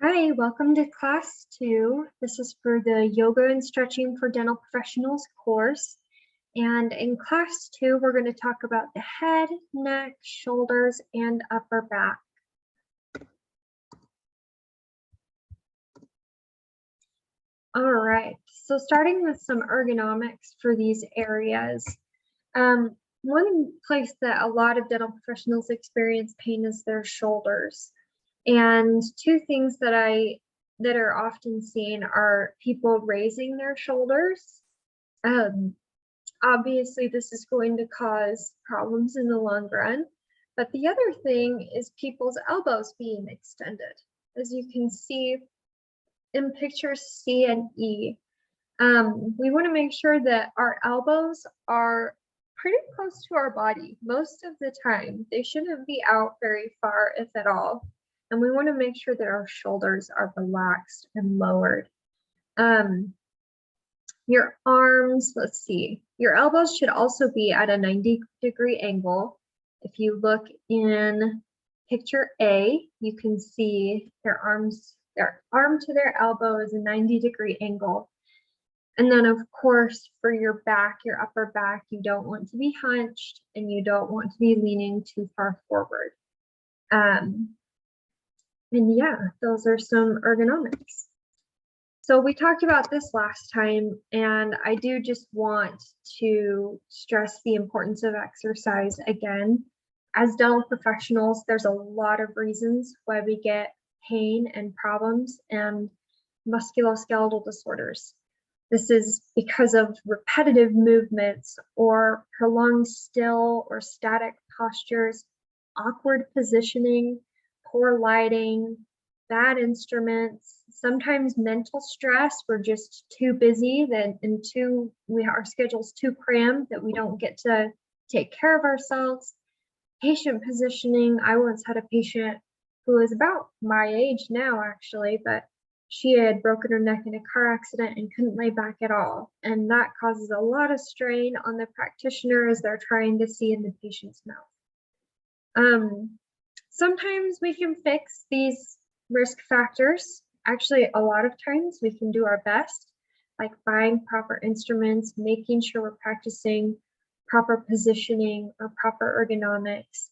Hi, welcome to class 2. This is for the Yoga and Stretching for Dental Professionals course. And in class 2, we're going to talk about the head, neck, shoulders, and upper back. All right, so starting with some ergonomics for these areas. One place that a lot of dental professionals experience pain is their shoulders. And two things that are often seen are people raising their shoulders. Obviously, this is going to cause problems in the long run. But the other thing is people's elbows being extended. As you can see in pictures C and E, we want to make sure that our elbows are pretty close to our body most of the time. They shouldn't be out very far, if at all. And we want to make sure that our shoulders are relaxed and lowered. Your arms, let's see, your elbows should also be at a 90-degree angle. If you look in picture A, you can see their arm to their elbow is a 90-degree angle. And then of course, for your back, your upper back, you don't want to be hunched and you don't want to be leaning too far forward. And yeah, those are some ergonomics. So we talked about this last time, and I do just want to stress the importance of exercise again. As dental professionals, there's a lot of reasons why we get pain and problems and musculoskeletal disorders. This is because of repetitive movements or prolonged still or static postures, awkward positioning, poor lighting, bad instruments, sometimes mental stress. We're just too busy our schedule's too crammed that we don't get to take care of ourselves. Patient positioning. I once had a patient who was about my age now, actually, but she had broken her neck in a car accident and couldn't lay back at all. And that causes a lot of strain on the practitioner as they're trying to see in the patient's mouth. Sometimes we can fix these risk factors. Actually, a lot of times we can do our best, like buying proper instruments, making sure we're practicing proper positioning or proper ergonomics.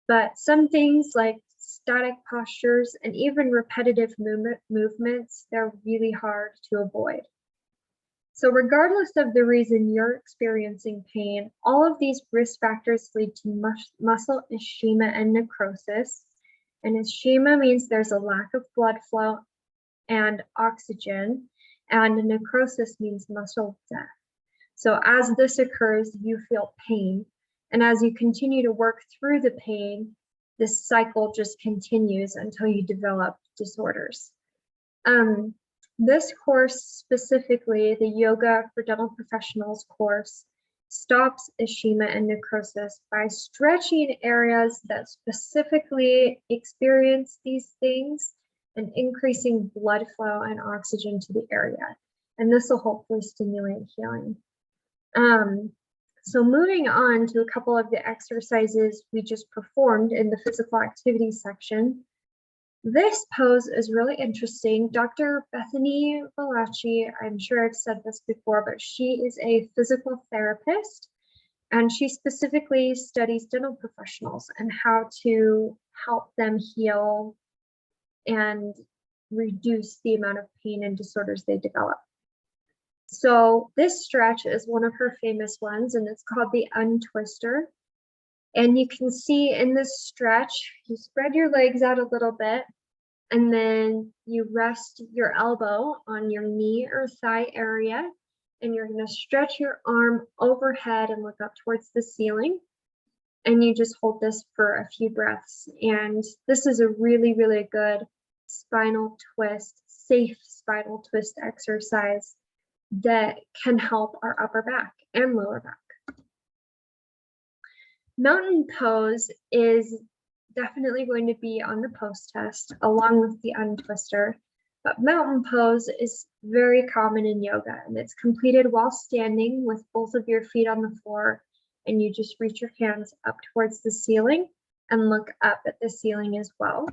But some things like static postures and even repetitive movements, they're really hard to avoid. So regardless of the reason you're experiencing pain, all of these risk factors lead to muscle ischemia and necrosis. And ischemia means there's a lack of blood flow and oxygen, and necrosis means muscle death. So as this occurs, you feel pain. And as you continue to work through the pain, this cycle just continues until you develop disorders. This course specifically, the Yoga for Dental Professionals course, stops ischemia and necrosis by stretching areas that specifically experience these things and increasing blood flow and oxygen to the area. And this will hopefully stimulate healing. So moving on to a couple of the exercises we just performed in the physical activity section. This pose is really interesting. Dr. Bethany Valachi, I'm sure I've said this before, but she is a physical therapist, and she specifically studies dental professionals and how to help them heal and reduce the amount of pain and disorders they develop. So this stretch is one of her famous ones, and it's called the untwister. And you can see in this stretch, you spread your legs out a little bit, and then you rest your elbow on your knee or thigh area, and you're going to stretch your arm overhead and look up towards the ceiling. And you just hold this for a few breaths. And this is a really, really good spinal twist, safe spinal twist exercise that can help our upper back and lower back. Mountain pose is definitely going to be on the post test along with the untwister, but mountain pose is very common in yoga, and it's completed while standing with both of your feet on the floor, and you just reach your hands up towards the ceiling and look up at the ceiling as well.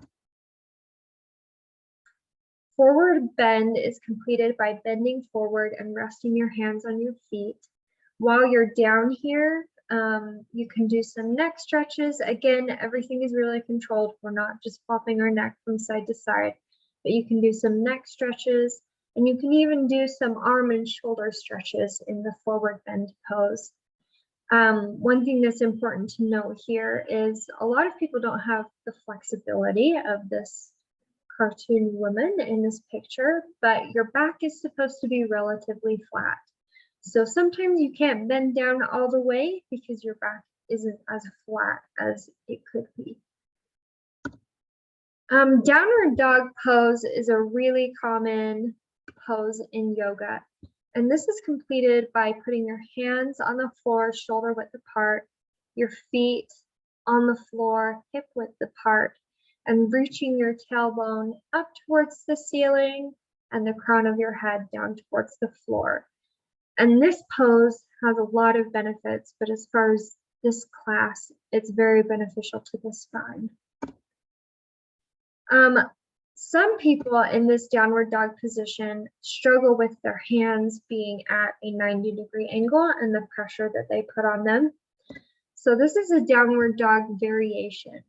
Forward bend is completed by bending forward and resting your hands on your feet. While you're down here, you can do some neck stretches. Again, everything is really controlled. We're not just popping our neck from side to side, but you can do some neck stretches, and you can even do some arm and shoulder stretches in the forward bend pose. One thing that's important to note here is a lot of people don't have the flexibility of this cartoon woman in this picture, but your back is supposed to be relatively flat. So sometimes you can't bend down all the way because your back isn't as flat as it could be. Downward dog pose is a really common pose in yoga. And this is completed by putting your hands on the floor, shoulder width apart, your feet on the floor, hip width apart, and reaching your tailbone up towards the ceiling and the crown of your head down towards the floor. And this pose has a lot of benefits, but as far as this class, it's very beneficial to the spine. Some people in this downward dog position struggle with their hands being at a 90-degree angle and the pressure that they put on them. So this is a downward dog variation.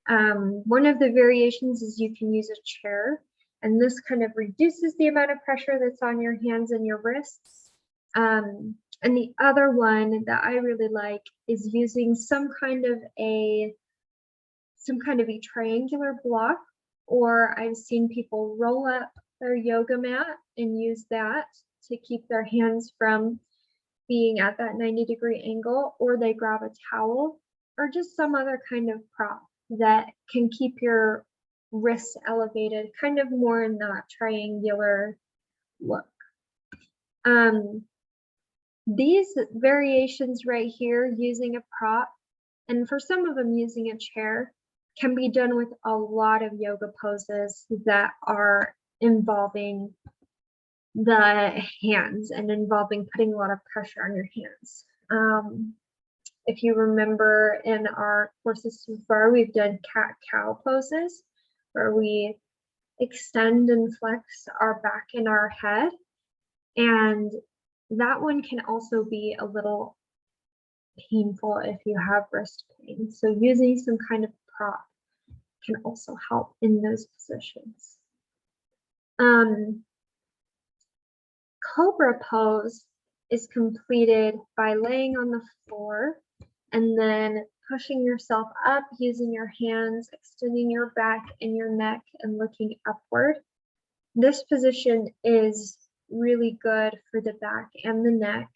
One of the variations is you can use a chair, and this kind of reduces the amount of pressure that's on your hands and your wrists. And the other one that I really like is using some kind of a triangular block, or I've seen people roll up their yoga mat and use that to keep their hands from being at that 90-degree angle, or they grab a towel or just some other kind of prop that can keep your wrists elevated, kind of more in that triangular look. These variations right here using a prop, and for some of them using a chair, can be done with a lot of yoga poses that are involving the hands and involving putting a lot of pressure on your hands. If you remember in our courses so far, we've done cat-cow poses where we extend and flex our back and our head. And that one can also be a little painful if you have wrist pain. So using some kind of prop can also help in those positions. Cobra pose is completed by laying on the floor and then pushing yourself up using your hands, extending your back and your neck and looking upward. This position is really good for the back and the neck.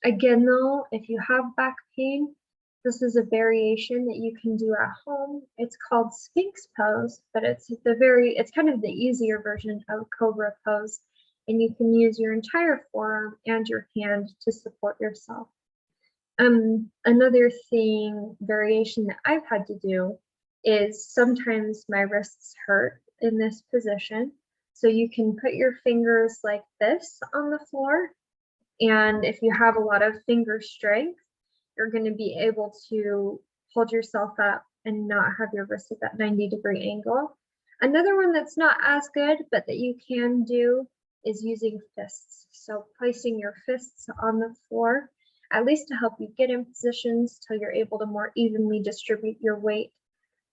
Again though, if you have back pain, this is a variation that you can do at home. It's called Sphinx pose, but it's kind of the easier version of Cobra pose, and you can use your entire forearm and your hand to support yourself. Another variation that I've had to do is sometimes my wrists hurt in this position. So you can put your fingers like this on the floor, and if you have a lot of finger strength, you're going to be able to hold yourself up and not have your wrist at that 90-degree angle. Another one that's not as good, but that you can do is using fists. So placing your fists on the floor, at least to help you get in positions till you're able to more evenly distribute your weight.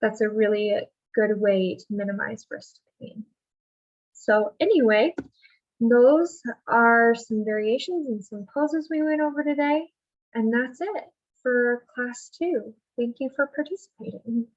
That's a really good way to minimize wrist pain. So anyway, those are some variations and some poses we went over today. And that's it for class 2. Thank you for participating.